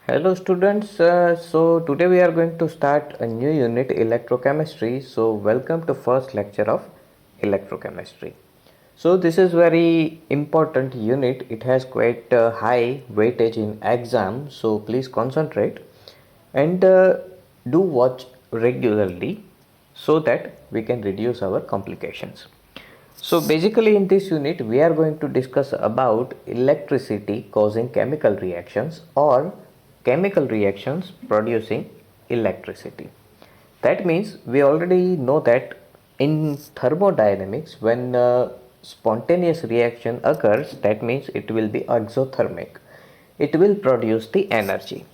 Hello students, so today we are going to start a new unit electrochemistry. So welcome to first lecture of electrochemistry. So this is very important unit. It has quite high weightage in exam. So please concentrate and do watch regularly so that we can reduce our complications. So basically in this unit we are going to discuss about electricity causing chemical reactions or chemical reactions producing electricity. That means we already know that in thermodynamics when spontaneous reaction occurs, that means it will be exothermic. It will produce the energy.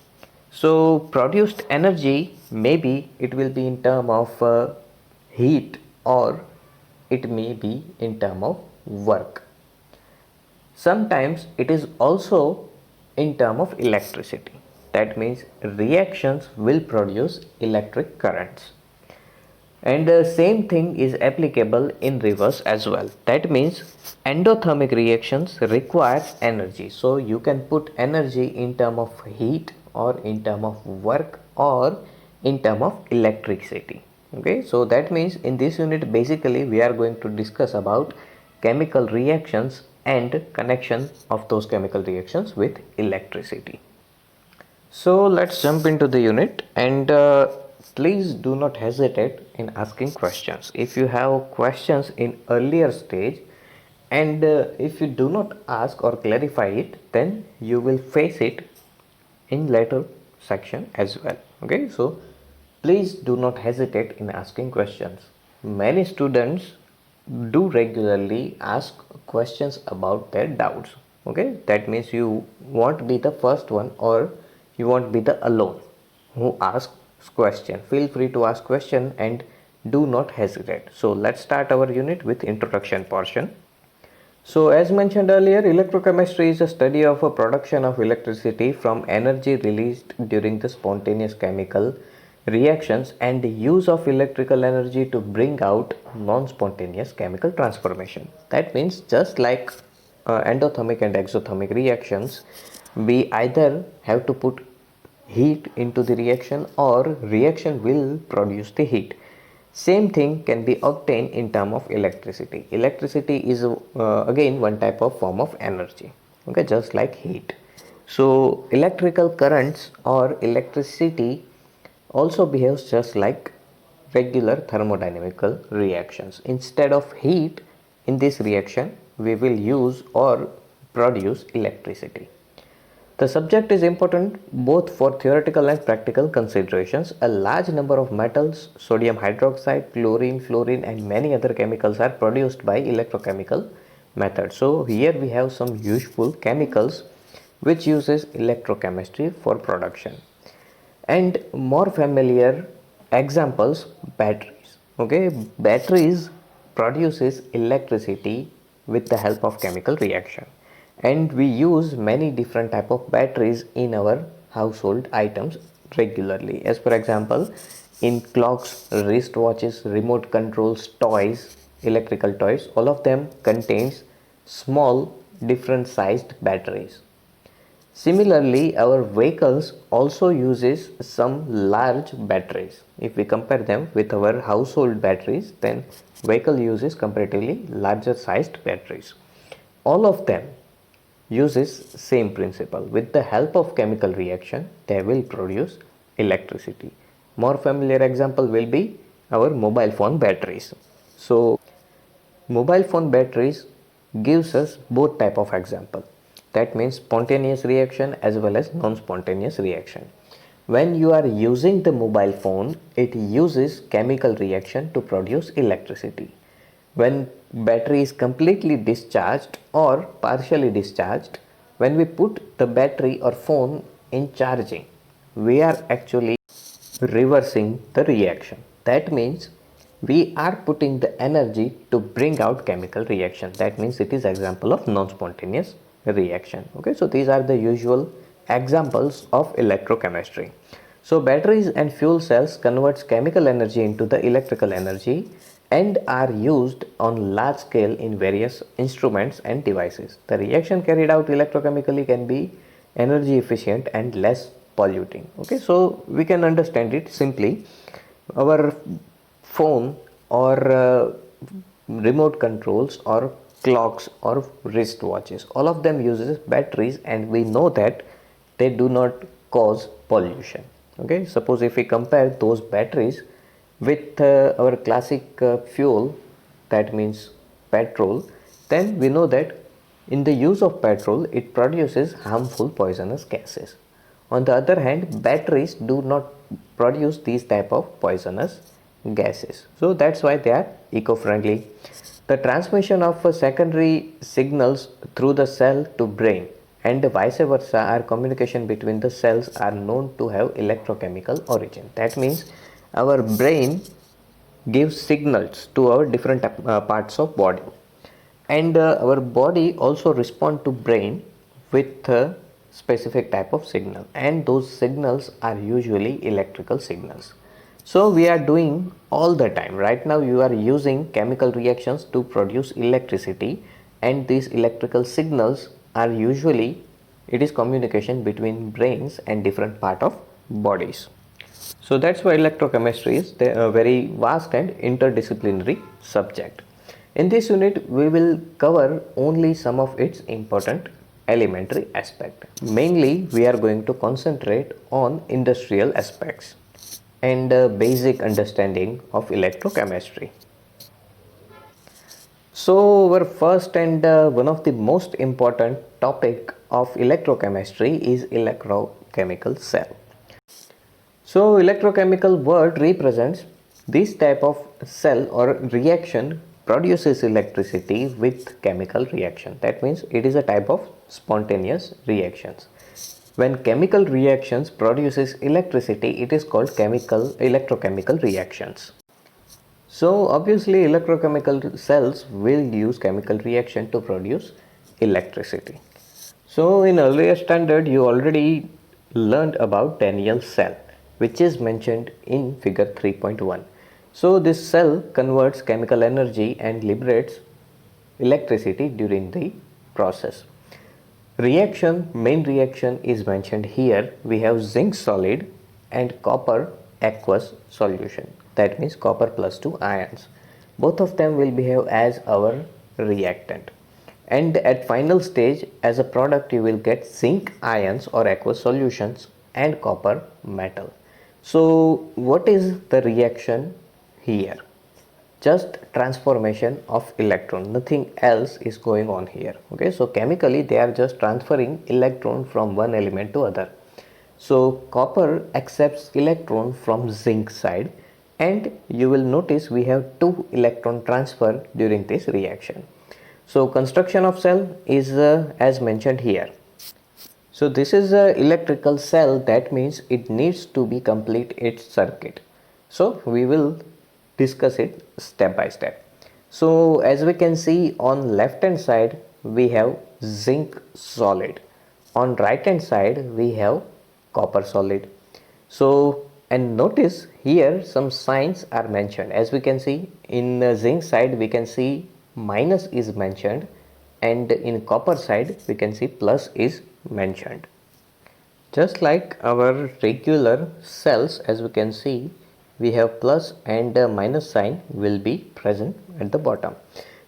So produced energy, maybe it will be in term of heat or it may be in term of work. Sometimes it is also in term of electricity. That means reactions will produce electric currents. And the same thing is applicable in reverse as well. That means endothermic reactions require energy. So you can put energy in term of heat or in term of work or in term of electricity. Okay, so that means in this unit basically we are going to discuss about chemical reactions and connection of those chemical reactions with electricity. So let's jump into the unit and please do not hesitate in asking questions. If you have questions in earlier stage and if you do not ask or clarify it, then you will face it in later section as well. Okay, so please do not hesitate in asking questions. Many students do regularly ask questions about their doubts. Okay, that means you won't be the first one or you won't be the alone who asks question. Feel free to ask question and do not hesitate. So let's start our unit with introduction portion. So as mentioned earlier, electrochemistry is a study of a production of electricity from energy released during the spontaneous chemical reactions and the use of electrical energy to bring out non-spontaneous chemical transformation. That means just like endothermic and exothermic reactions, we either have to put heat into the reaction or reaction will produce the heat. Same thing can be obtained in term of electricity. Electricity is again one type of form of energy, okay, just like heat. So electrical currents or electricity also behaves just like regular thermodynamical reactions. Instead of heat in this reaction, we will use or produce electricity. The subject is important both for theoretical and practical considerations. A large number of metals, sodium hydroxide, chlorine, fluorine and many other chemicals are produced by electrochemical methods. So here we have some useful chemicals which uses electrochemistry for production. And more familiar examples, batteries. Okay, batteries produces electricity with the help of chemical reaction, and we use many different type of batteries in our household items regularly. As for example, in clocks, wristwatches, remote controls, toys, electrical toys, all of them contains small different sized batteries. Similarly, our vehicles also uses some large batteries. If we compare them with our household batteries, then vehicle uses comparatively larger sized batteries. All of them uses same principle. With the help of chemical reaction, they will produce electricity. More familiar example will be our mobile phone batteries. So mobile phone batteries gives us both type of example. That means spontaneous reaction as well as non-spontaneous reaction. When you are using the mobile phone, it uses chemical reaction to produce electricity. When battery is completely discharged or partially discharged, when we put the battery or phone in charging, we are actually reversing the reaction. That means we are putting the energy to bring out chemical reaction. That means it is example of non-spontaneous reaction. Okay, so these are the usual examples of electrochemistry. So batteries and fuel cells converts chemical energy into the electrical energy and are used on large scale in various instruments and devices. The reaction carried out electrochemically can be energy efficient and less polluting. Okay, so we can understand it simply. Our phone or remote controls or clocks or wristwatches, all of them uses batteries, and we know that they do not cause pollution. Okay, suppose if we compare those batteries with our classic fuel, that means petrol, then we know that in the use of petrol it produces harmful poisonous gases. On the other hand, batteries do not produce these type of poisonous gases, so that's why they are eco-friendly. The transmission of secondary signals through the cell to brain and vice versa, or communication between the cells, are known to have electrochemical origin. That means our brain gives signals to our different parts of body, and our body also respond to brain with a specific type of signal, and those signals are usually electrical signals. So we are doing all the time. Right now you are using chemical reactions to produce electricity, and these electrical signals are usually, it is communication between brains and different part of bodies. So that's why electrochemistry is a very vast and interdisciplinary subject. In this unit, we will cover only some of its important elementary aspects. Mainly, we are going to concentrate on industrial aspects and basic understanding of electrochemistry. So our first and one of the most important topic of electrochemistry is electrochemical cell. So electrochemical word represents this type of cell or reaction produces electricity with chemical reaction. That means it is a type of spontaneous reactions. When chemical reactions produces electricity, it is called electrochemical reactions. So obviously electrochemical cells will use chemical reaction to produce electricity. So in earlier standard you already learned about Daniell cell, which is mentioned in figure 3.1. So this cell converts chemical energy and liberates electricity during the process. Main reaction is mentioned here. We have zinc solid and copper aqueous solution. That means copper plus 2 ions. Both of them will behave as our reactant. And at final stage, as a product, you will get zinc ions or aqueous solutions and copper metal. So what is the reaction here? Just transformation of electron, nothing else is going on here. Okay, so chemically they are just transferring electron from one element to other. So copper accepts electron from zinc side, and you will notice we have two electron transfer during this reaction. So construction of cell is as mentioned here. So this is a electrical cell, that means it needs to be complete its circuit. So we will discuss it step by step. So as we can see, on left hand side we have zinc solid, on right hand side we have copper solid. So and notice here some signs are mentioned. As we can see, in the zinc side we can see minus is mentioned, and in copper side we can see plus is mentioned. Just like our regular cells, as we can see, we have plus and minus sign will be present at the bottom.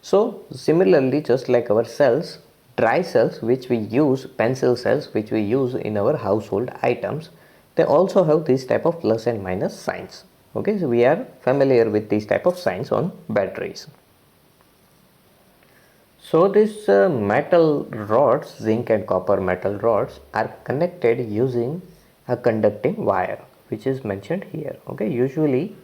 So similarly, just like our cells, dry cells which we use, pencil cells which we use in our household items, they also have this type of plus and minus signs. Okay, so we are familiar with these type of signs on batteries. So these metal rods, zinc and copper metal rods, are connected using a conducting wire, which is mentioned here. Okay, usually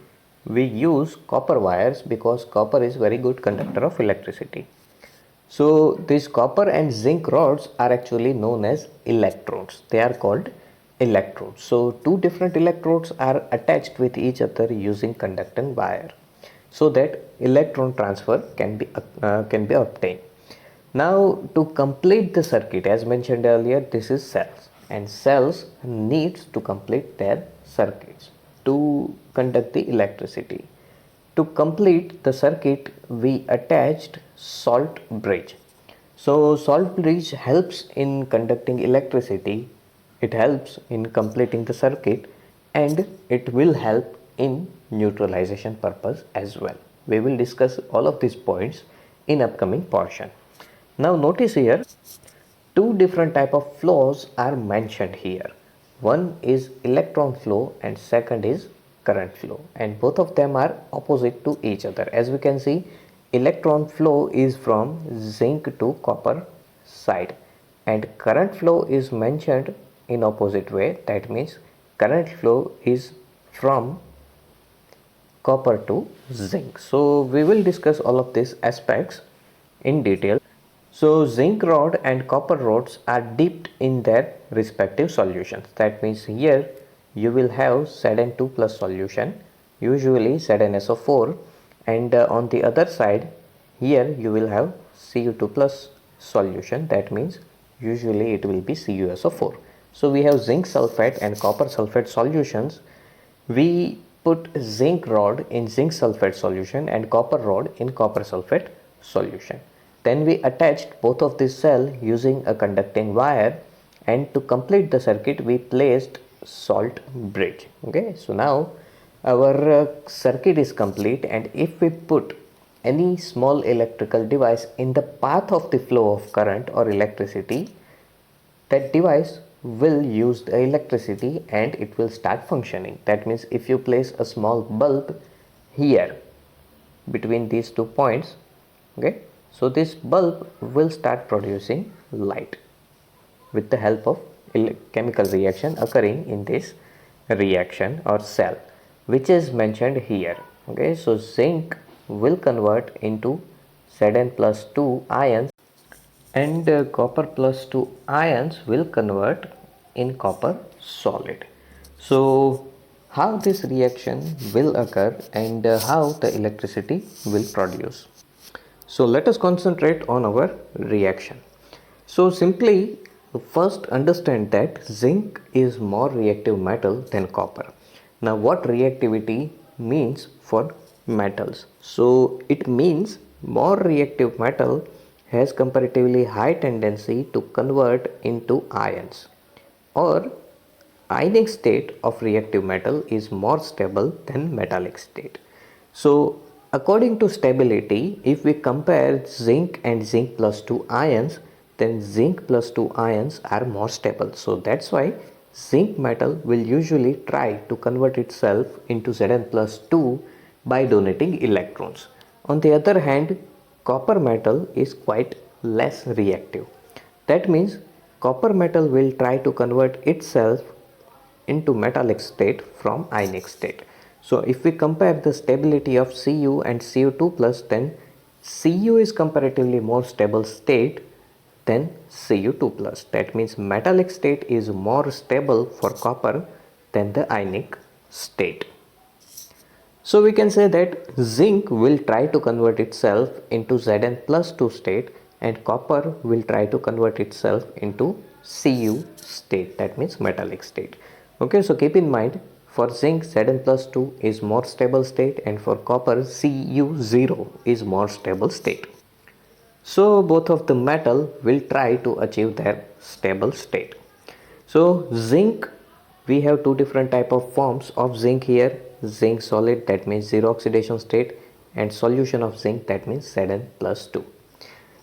we use copper wires because copper is very good conductor of electricity. So these copper and zinc rods are actually known as electrodes. They are called electrodes. So two different electrodes are attached with each other using conducting wire, so that electron transfer can be obtained. Now to complete the circuit, as mentioned earlier, this is cells, and cells needs to complete their circuits to conduct the electricity. To complete the circuit, we attached salt bridge. So salt bridge helps in conducting electricity It helps in completing the circuit and it will help in neutralization purpose as well. We will discuss all of these points in upcoming portion. Now notice here two different type of flows are mentioned here. One is electron flow and second is current flow, and both of them are opposite to each other. As we can see, electron flow is from zinc to copper side and current flow is mentioned in opposite way. That means current flow is from copper to zinc. So we will discuss all of these aspects in detail. So zinc rod and copper rods are dipped in their respective solutions. That means here you will have Zn2 plus solution, usually ZnSO4, and on the other side here you will have Cu2 plus solution. That means usually it will be CuSO4. So we have zinc sulfate and copper sulfate solutions. We put zinc rod in zinc sulfate solution and copper rod in copper sulfate solution. Then we attached both of these cells using a conducting wire, and to complete the circuit we placed salt bridge. Okay, so now our circuit is complete, and if we put any small electrical device in the path of the flow of current or electricity, that device will use the electricity and it will start functioning. That means if you place a small bulb here between these 2 points, okay, so this bulb will start producing light with the help of chemical reaction occurring in this reaction or cell, which is mentioned here. Okay, so zinc will convert into Zn plus 2 ions, and copper plus 2 ions will convert in copper solid. So how this reaction will occur and how the electricity will produce. So let us concentrate on our reaction. So simply first understand that zinc is more reactive metal than copper. Now what reactivity means for metals? So it means more reactive metal has comparatively high tendency to convert into ions, or ionic state of reactive metal is more stable than metallic state. So according to stability, if we compare zinc and zinc plus 2 ions, then zinc plus 2 ions are more stable. So that's why zinc metal will usually try to convert itself into Zn plus 2 by donating electrons. On the other hand, copper metal is quite less reactive. That means copper metal will try to convert itself into metallic state from ionic state. So if we compare the stability of Cu and Cu2 plus, then Cu is comparatively more stable state than Cu2 plus. That means metallic state is more stable for copper than the ionic state. So we can say that zinc will try to convert itself into Zn plus 2 state and copper will try to convert itself into Cu state, that means metallic state. Okay, so keep in mind, for zinc Zn plus 2 is more stable state and for copper Cu0 is more stable state. So both of the metal will try to achieve their stable state. So zinc, we have two different type of forms of zinc here. Zinc solid, that means zero oxidation state, and solution of zinc, that means Zn plus 2.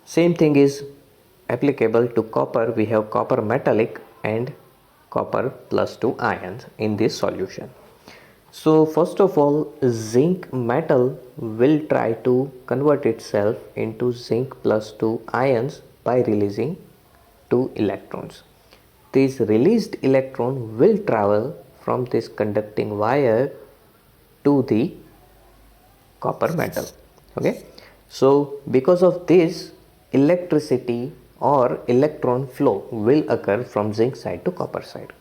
Same thing is applicable to copper. We have copper metallic and copper plus 2 ions in this solution. So first of all, zinc metal will try to convert itself into zinc plus 2 ions by releasing 2 electrons. This released electron will travel from this conducting wire to the copper metal. Okay, so because of this, electricity or electron flow will occur from zinc side to copper side.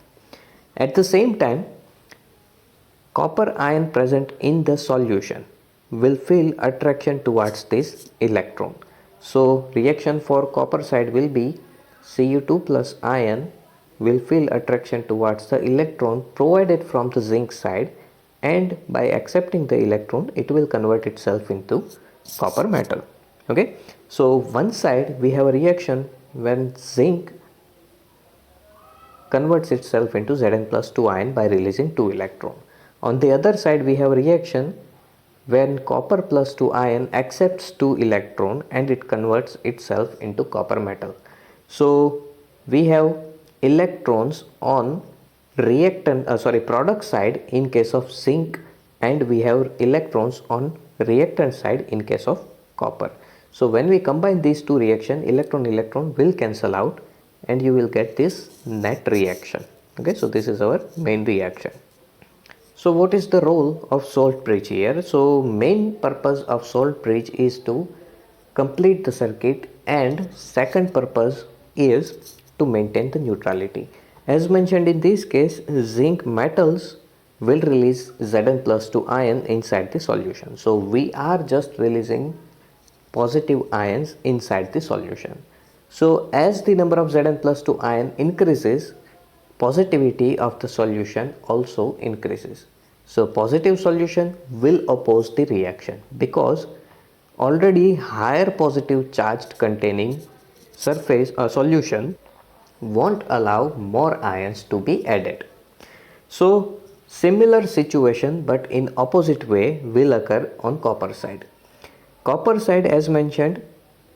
At the same time, copper ion present in the solution will feel attraction towards this electron. So reaction for copper side will be Cu2 plus ion will feel attraction towards the electron provided from the zinc side, and by accepting the electron it will convert itself into copper metal. Okay, so one side we have a reaction when zinc converts itself into Zn plus 2 ion by releasing 2 electron. On the other side, we have a reaction when copper plus 2 ion accepts 2 electron and it converts itself into copper metal. So we have electrons on product side in case of zinc, and we have electrons on reactant side in case of copper. So when we combine these two reactions, electron will cancel out and you will get this net reaction. Okay, so this is our main reaction. So what is the role of salt bridge here? So main purpose of salt bridge is to complete the circuit, and second purpose is to maintain the neutrality. As mentioned in this case, zinc metals will release Zn plus 2 ion inside the solution. So we are just releasing positive ions inside the solution. So as the number of Zn plus 2 ion increases, positivity of the solution also increases. So positive solution will oppose the reaction because already higher positive charged containing surface or solution won't allow more ions to be added. So similar situation but in opposite way will occur on copper side. Copper side, as mentioned,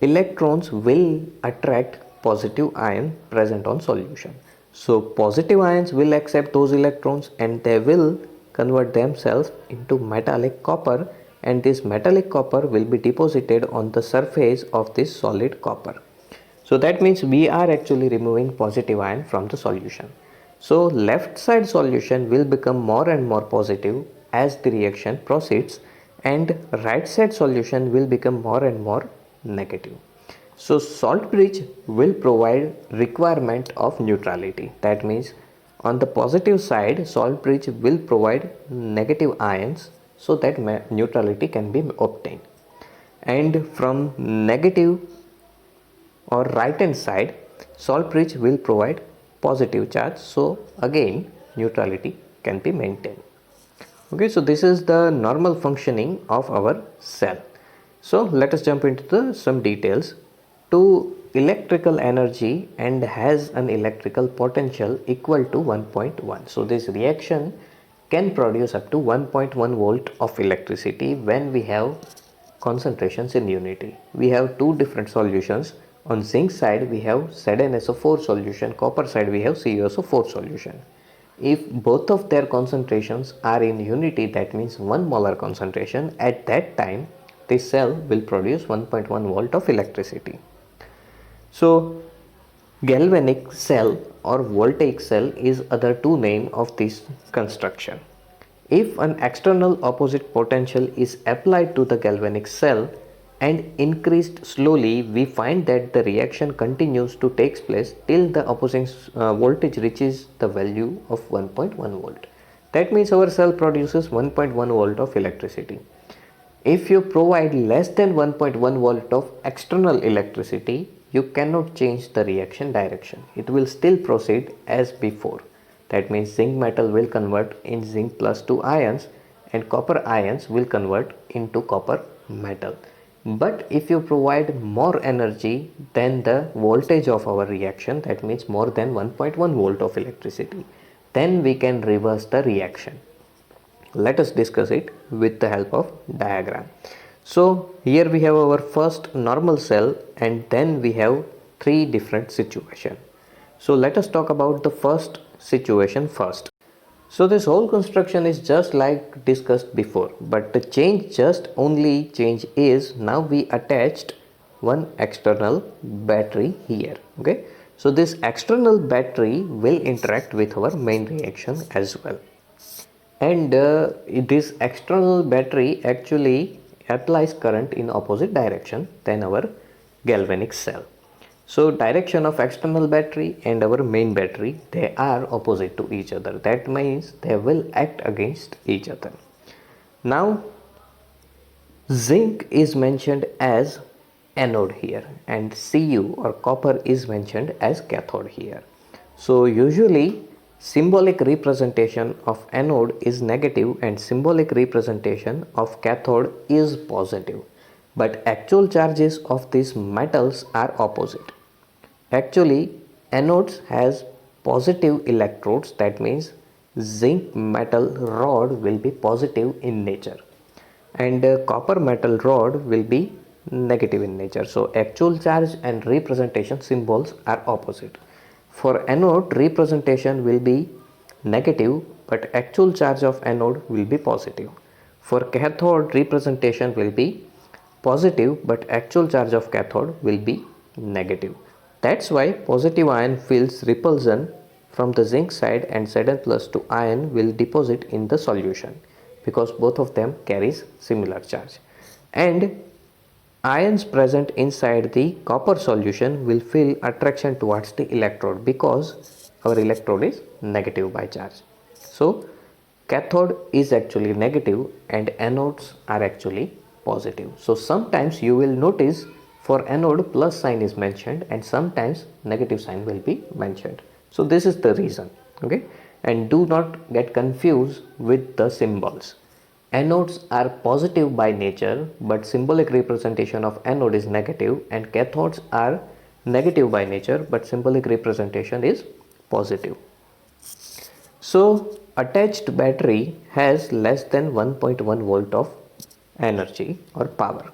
electrons will attract positive ion present on solution. So positive ions will accept those electrons and they will convert themselves into metallic copper, and this metallic copper will be deposited on the surface of this solid copper. So that means we are actually removing positive ion from the solution. So left side solution will become more and more positive as the reaction proceeds, and right side solution will become more and more negative. So salt bridge will provide requirement of neutrality. That means on the positive side, salt bridge will provide negative ions so that neutrality can be obtained. And from negative or right hand side, salt bridge will provide positive charge, so again neutrality can be maintained. Okay, so this is the normal functioning of our cell. So let us jump into some details. To electrical energy and has an electrical potential equal to 1.1. So this reaction can produce up to 1.1 volt of electricity when we have concentrations in unity. We have two different solutions. On zinc side we have ZnSO4 solution, copper side we have CuSO4 solution. If both of their concentrations are in unity, that means 1 molar concentration, at that time this cell will produce 1.1 volt of electricity. So galvanic cell or voltaic cell is other two name of this construction. If an external opposite potential is applied to the galvanic cell and increased slowly, we find that the reaction continues to take place till the opposing voltage reaches the value of 1.1 volt. That means our cell produces 1.1 volt of electricity. If you provide less than 1.1 volt of external electricity, you cannot change the reaction direction. It will still proceed as before. That means zinc metal will convert in zinc plus 2 ions and copper ions will convert into copper metal. But if you provide more energy than the voltage of our reaction, that means more than 1.1 volt of electricity, then we can reverse the reaction. Let us discuss it with the help of diagram. So here we have our first normal cell and then we have three different situations. So let us talk about the first situation first. So this whole construction is just like discussed before, but the change is now we attached one external battery here. Okay, so this external battery will interact with our main reaction as well, and this external battery actually applies current in opposite direction than our galvanic cell. So direction of external battery and our main battery, they are opposite to each other. That means they will act against each other. Now zinc is mentioned as anode here and Cu or copper is mentioned as cathode here. So usually symbolic representation of anode is negative and symbolic representation of cathode is positive, but actual charges of these metals are opposite. Actually anodes has positive electrodes, that means zinc metal rod will be positive in nature, and copper metal rod will be negative in nature. So actual charge and representation symbols are opposite. For anode, representation will be negative, but actual charge of anode will be positive. For cathode, representation will be positive, but actual charge of cathode will be negative. That's why positive ion feels repulsion from the zinc side and Zn+2 ion will deposit in the solution, because both of them carries similar charge. And ions present inside the copper solution will feel attraction towards the electrode, because our electrode is negative by charge. So cathode is actually negative and anodes are actually positive. So sometimes you will notice for anode plus sign is mentioned and sometimes negative sign will be mentioned. So this is the reason. Okay, and do not get confused with the symbols. Anodes are positive by nature, but symbolic representation of anode is negative, and cathodes are negative by nature, but symbolic representation is positive. So attached battery has less than 1.1 volt of energy or power.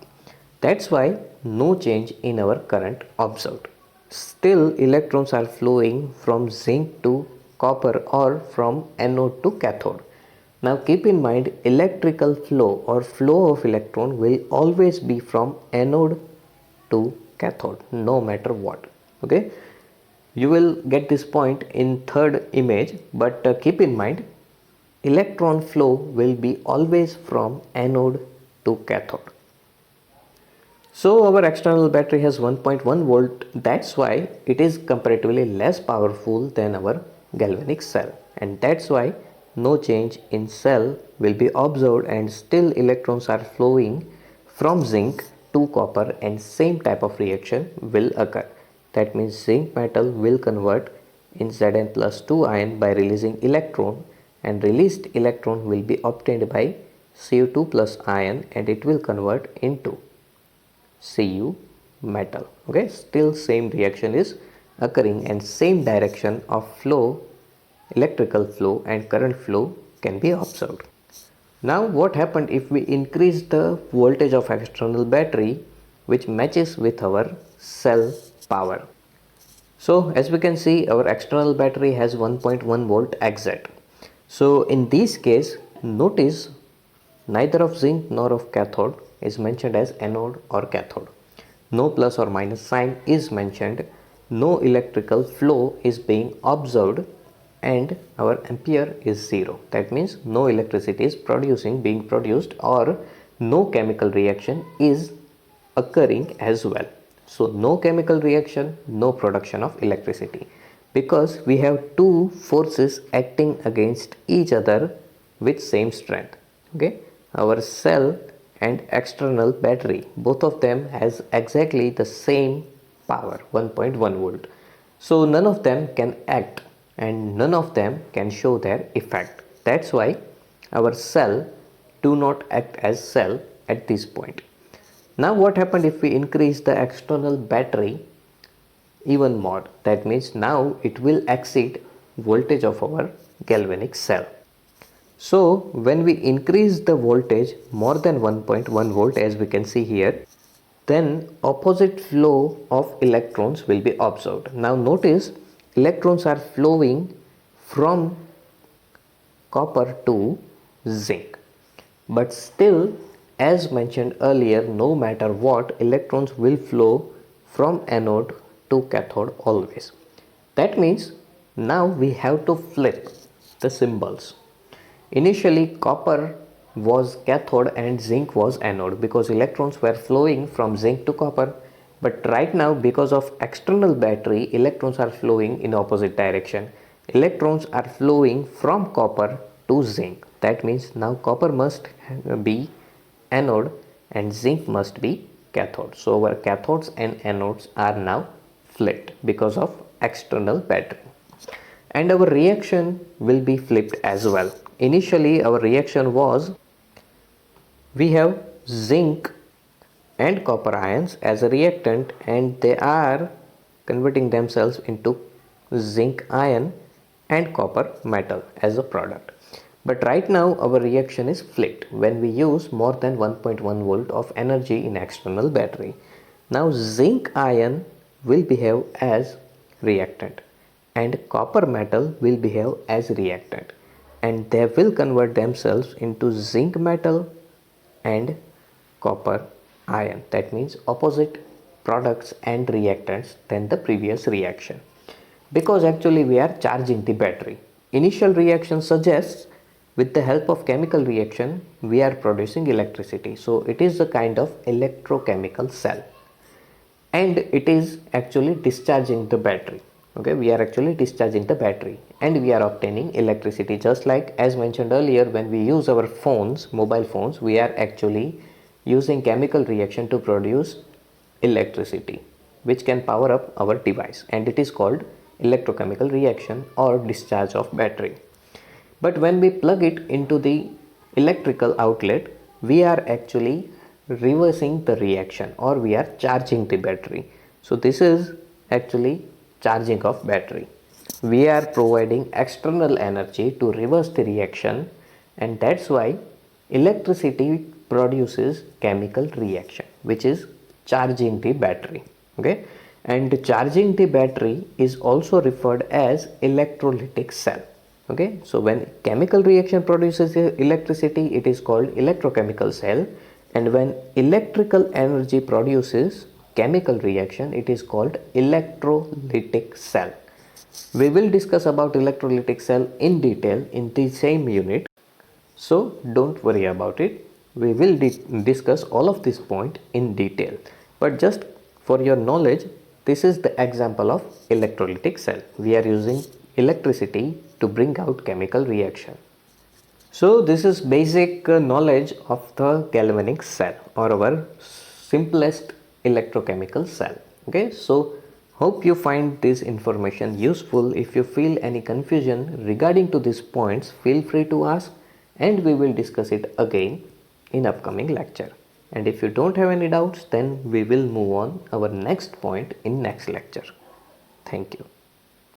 That's why no change in our current observed. Still electrons are flowing from zinc to copper or from anode to cathode. Now keep in mind, electrical flow or flow of electron will always be from anode to cathode, no matter what. Okay, you will get this point in third image, but keep in mind, electron flow will be always from anode to cathode. So our external battery has 1.1 volt, that's why it is comparatively less powerful than our galvanic cell, and that's why no change in cell will be observed, and still electrons are flowing from zinc to copper and same type of reaction will occur. That means zinc metal will convert in Zn+2 ion by releasing electron, and released electron will be obtained by Cu2 plus ion and it will convert into Cu metal. Okay, still same reaction is occurring and same direction of flow, electrical flow and current flow can be observed. Now what happened if we increase the voltage of external battery which matches with our cell power? So as we can see, our external battery has 1.1 volt exact. So in this case, notice neither of zinc nor of cathode is mentioned as anode or cathode. No plus or minus sign is mentioned. No electrical flow is being observed and our ampere is 0. That means no electricity is being produced, or no chemical reaction is occurring as well. So no chemical reaction, no production of electricity, because we have two forces acting against each other with same strength. Okay, our cell and external battery, both of them has exactly the same power, 1.1 volt. So none of them can act and none of them can show their effect. That's why our cell do not act as cell at this point. Now what happened if we increase the external battery even more? That means now it will exceed voltage of our galvanic cell. So when we increase the voltage more than 1.1 volt, as we can see here, then opposite flow of electrons will be observed. Now notice electrons are flowing from copper to zinc, but still, as mentioned earlier, no matter what, electrons will flow from anode to cathode always. That means now we have to flip the symbols. Initially copper was cathode and zinc was anode, because electrons were flowing from zinc to copper. But right now, because of external battery, electrons are flowing in opposite direction. Electrons are flowing from copper to zinc. That means now copper must be anode and zinc must be cathode. So our cathodes and anodes are now flipped because of external battery, and our reaction will be flipped as well. Initially our reaction was, we have zinc and copper ions as a reactant and they are converting themselves into zinc ion and copper metal as a product. But right now our reaction is flipped when we use more than 1.1 volt of energy in external battery. Now zinc ion will behave as reactant and copper metal will behave as reactant, and they will convert themselves into zinc metal and copper ion. That means opposite products and reactants than the previous reaction, because actually we are charging the battery. Initial reaction suggests with the help of chemical reaction we are producing electricity, so it is a kind of electrochemical cell and it is actually discharging the battery. Okay, we are actually discharging the battery and we are obtaining electricity, just like as mentioned earlier, when we use our phones, mobile phones, we are actually using chemical reaction to produce electricity which can power up our device, and it is called electrochemical reaction or discharge of battery. But when we plug it into the electrical outlet, we are actually reversing the reaction or we are charging the battery. So this is actually charging of battery. We are providing external energy to reverse the reaction, and that's why electricity produces chemical reaction which is charging the battery. Okay, and charging the battery is also referred as electrolytic cell. Okay, so when chemical reaction produces electricity, it is called electrochemical cell, and when electrical energy produces chemical reaction, it is called electrolytic cell. We will discuss about electrolytic cell in detail in the same unit, so don't worry about it. We will discuss all of this point in detail, but just for your knowledge, this is the example of electrolytic cell. We are using electricity to bring out chemical reaction. So this is basic knowledge of the galvanic cell or our simplest electrochemical cell. Okay, so hope you find this information useful. If you feel any confusion regarding to these points, feel free to ask and we will discuss it again in upcoming lecture. And if you don't have any doubts, then we will move on our next point in next lecture. Thank you.